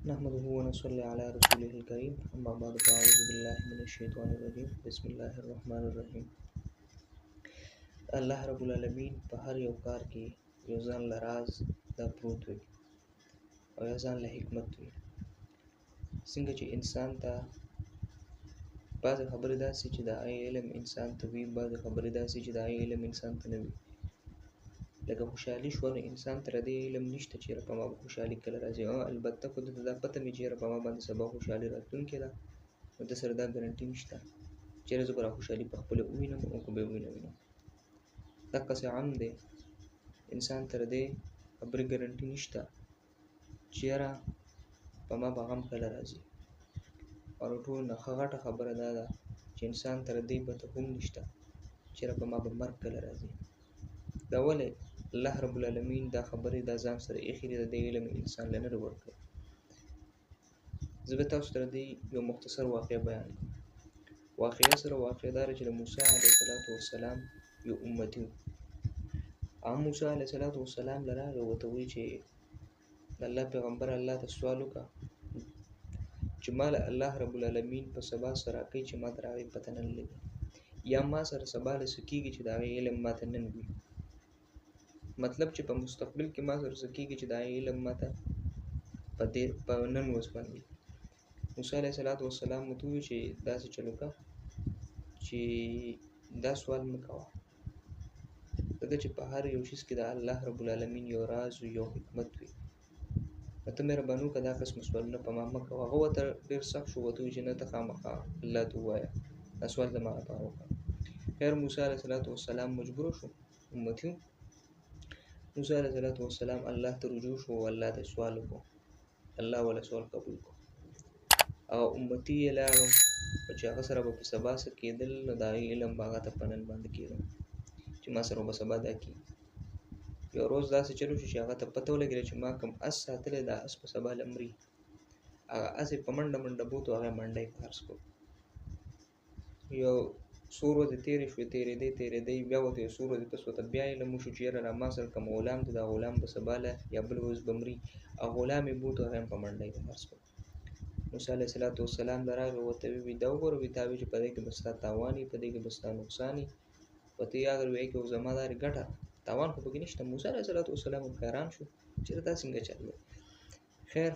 نحمده ونصلي على رسوله الكريم أما بعد فأعوذ بالله من الشيطان الرجيم بسم الله الرحمن الرحیم. الله رب العالمین په هر یو کار کې یو ځان له راز دا پروت وي او یو ځان له حکمت وي. څنګه چې انسان ته بعضې خبرې داسې چې د هغې علم انسان ته وي، بعضې خبرې داسې چې د هغې علم انسان ته نه وي. لکه خوشحالي شوه نو انسان ته د دې علم نشته چې یاره په ما به خوشحالي کله راځي. البته خو دته دا پته وي چې یاره په ما باندې سبا خوشحالي راتلونکې ده، نو ده سره دا ګارنټي نشته چې یاره زه به را خوشحالي پخپله ووینم او که به یې ونه وینم. دقسې عام دی، انسان ته د دې خبرې ګارنټي نشته چې یاره په ما به غم کله راځي. او له ټولو نه ښه غټه خبره دا ده چې انسان ته د دې پته هم نشته چې یاره په ما به مرګ کله راځي. دا ولې الله رب العالمین دا خبرې دا ځان سره ایښي دي، د دې علم انسان له نه دی ورکړی. زه به تاسو ته د دې یو مختصر واقعه بیان کړم. واقعه دا ده چې د موسی علیه السلام یو امتي و. هغه موسی علیه السلام له راغی ورته وایي چې د الله پیغمبر الله ته سوال وکړه چې ما له الله رب العالمین په سبا څه راکوي چې ما ته د هغې پته نه لګي، یا ما سره سبا له څه کېږي چې د هغې علم ما ته نن وي. مطلب چې په مستقبل کې ما سره څه کېږي چې د هغې علم ما ته په نن ورځ باندې. موسی علیه السلام ورته وویل چې داسې چل وکړه چې دا سوال مه کوه، ځکه چې په هر یو شیز کې د الله رب العالمین یو راز و یو حکمت وي. نو ته مهرباني وکړه دا قسم سوالونه په ما مه کوه. هغه ورته ډېر سخت شو، ورته وویل چې نه ته خامخا الله ته ووایه، دا سوال زما لپاره وکړه. خیر موسی علیه السلام مجبور شو، امتي و. موسی علیه السلام الله ته رجوع شو او الله ته سوال وکړو. الله ولا سوال قبول کړو. او امتي یې لاړو چې هغه سره به په سبا څه کېدل، نو د هغې علم به هغه ته په نن باندې کېدو چې ما سره به سبا دا کېږي. یو روز داسې چل وشو چې هغه ته پته ولګېده چې ما کوم اس ساتلی دا اس په سبا له مري. هغه اس یې په منډه منډه بوت او هغه منډه یې خرڅ کړو. یو څو ورځې تېرې شوې، تېرېدی بیا ورته یو څو ورځې پس ورته بیا علم وشو چې یاره را ما سره کوم غلام دی، دا غلام به سبا له یا بل ورځ به مري. او غلام یې بوت او هغه هم په منډه یې خرڅ کړو. موسی علیه السلام ته راغی، ورته ویې دا وګوره تا وایي چې په دې کې به ستا تاوان وي، په دې کې به ستا نقصان وي، په ته یې اگر وایي که زما دا ګټه تاوان خو پکې نشته. موسی علیه السلام هم حیران شو چې دا څنګه چل دی. خیر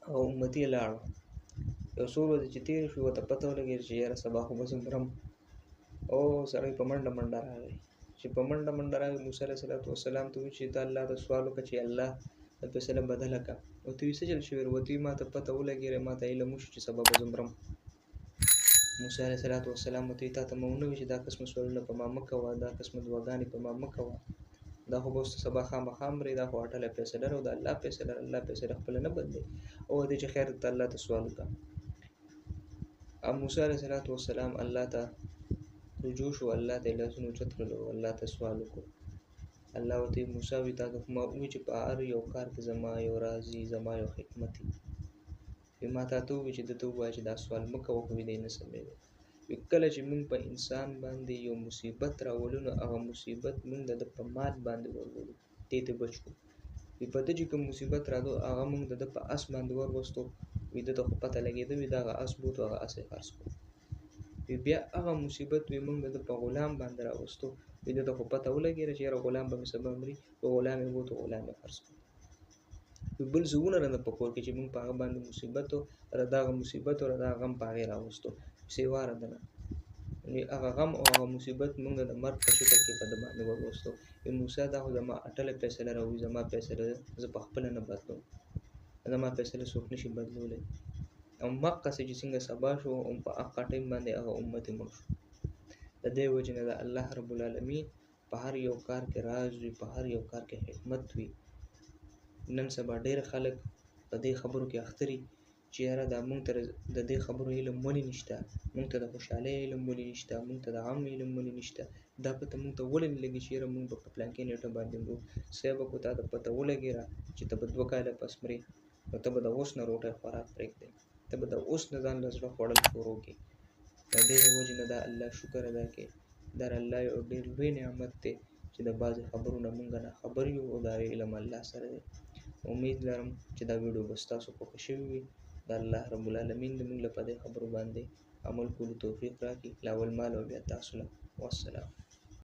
هغه امتي یې لاړو. یو څو ورځې چې تېرې شوې ورته پته ولګېده چې یاره سبا خو به زه مرم. او سړی په منډه منډه راغی. چې په منډه منډه راغی موسی علیه السلام ته وویل چې ته الله ته سوال وکړه چې الله دا فیصله بدله کړه. ورته ویل څه چل شوی؟ ورته ویل ما ته پته ولګېده، ما ته علم وشو چې سبا به زه مرم. موسی علیه السلام ورته ویل تا ته مې ونه ویل چې دا قسمه سوالونه په ما مه کوه، دا قسمه دعاګانې په ما مه کوه، دا خو به اوس سبا خامخا مرې، دا خو اټله فیصله ده او د الله فیصله ده، الله فیصله خپله نه بدلوي. او ورته چې خیر ته الله ته سوال وکړه. او موسی علیه السلام الله ته رجوع شو، الله ته یې لاسونه اوچت کړل او الله ته سوال وکړو. الله ورته ویل موسی وایي تا ته خو ما وویل چې په هر یو کار کې زما یو راز وي، زما یو حکمت وي. ما تا ته وویل چې ده ته ووایه چې دا سوال مه کوه، خو دی نه سمېږي. کله چې موږ په انسان باندې یو مصیبت راولو نو هغه مصیبت موږ د ده په مال باندې ورولو، دې ته بچ کړو. په ده چې کوم مصیبت راغلو هغه موږ د ده په اس باندې وروستو، ده ته خو پته لګېده وي دا هغه اس بوت او هغه اس یې خرڅ کړو. بیا هغه مصیبت موږ د ده په غلام باندې راوستو، ده ته خو پته ولګېده چې یاره غلام به مې سبا مري، په غلام یې بوت او غلام یې خرڅ کړو. بل زونه نه ده په کور کې چې موږ په هغه باندې مصیبت او د هغه مصیبت او د هغه غم په هغې راوستو، سیوا ده نه. هغه غم او هغه مصیبت موږ د مرګ په شکل کې په ده باندې وروستو. موسی دا خو زما اټله فیصله راوي، زما فیصله زه په خپله نه بدلوم، زما فیصله څوک نشي بدلولی. او مقصې چې څنګه سبا شو په هغه ټایم باندې هغه امت مړ شو. د دې وجې نه د الله رب العالمین په هر یو کار کې راز وي، په هر یو کار کې حکمت وي. نن سبا ډېر خلک په دې خبرو کې اخته دي چې یاره دا موږ ته د دې خبرو علم ولې نشته، موږ ته د خوشحالۍ علم ولې نشته، موږ ته د غم علم ولې نشته، دا پته موږ ته ولې نه لګي چې یاره موږ به په پلانکې نیټه باندې مرو. صیبه خو تا ته پته ولګېده چې ته به 2 کاله پس مرې، نو ته به د اوس نه روټۍ خوراک پرېږدې، ته به د اوس نه ځان له زړه خوړل شروع کړې. د دې د وجې نه د الله شکر ادا کړې. دا د الله یو ډېر لوی نعمت دی چې د بعضې خبرو نه موږ نه خبر یو او د هغې علم الله سره دی. امید لرم چې دا ویډیو به ستاسو خوښه شوې وي. د الله رب العالمین د موږ له په دې خبرو باندې عمل کولو توفیق راکړي. لاول مال او بیا تاسو له. والسلام.